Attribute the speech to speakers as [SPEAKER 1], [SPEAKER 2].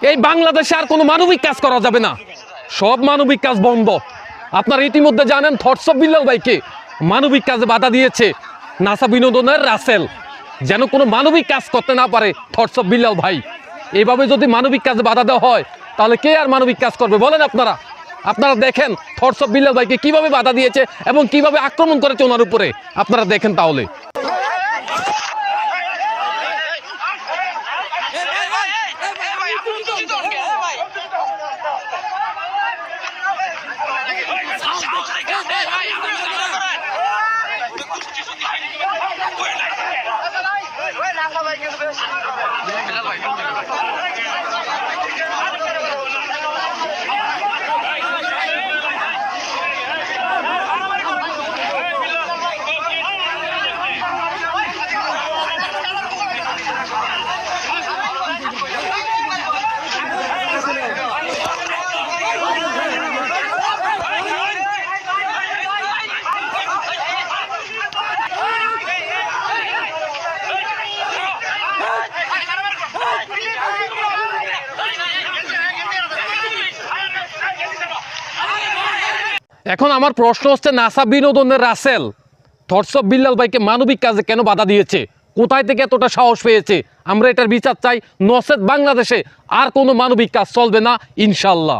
[SPEAKER 1] এই বাংলাদেশে আর কোনো মানবিক কাজ করা যাবে না, সব মানবিক কাজ বন্ধ। আপনারা ইতিমধ্যে জানেন থটস অফ বিল্লাল ভাইকে মানবিক কাজে বাধা দিয়েছে নাসা বিনোদনের রাসেল, যেন কোনো মানবিক কাজ করতে না পারে থটস অফ বিল্লাল ভাই। এইভাবে যদি মানবিক কাজে বাধা দেওয়া হয় তাহলে কে আর মানবিক কাজ করবে বলেন আপনারা? আপনারা দেখেন থটস অফ বিল্লাল ভাইকে কিভাবে বাধা দিয়েছে এবং কিভাবে আক্রমণ করেছে ওনার উপরে, আপনারা দেখেন তাহলে। এখন আমার প্রশ্ন হচ্ছে নাসা বিনোদনের রাসেল থটস অফ বিল্লাল ভাইকে মানবিক কাজে কেন বাধা দিয়েছে? কোথায় থেকে এতটা সাহস পেয়েছে? আমরা এটার বিচার চাই, নচেত বাংলাদেশে আর কোনো মানবিক কাজ চলবে না ইনশাল্লাহ।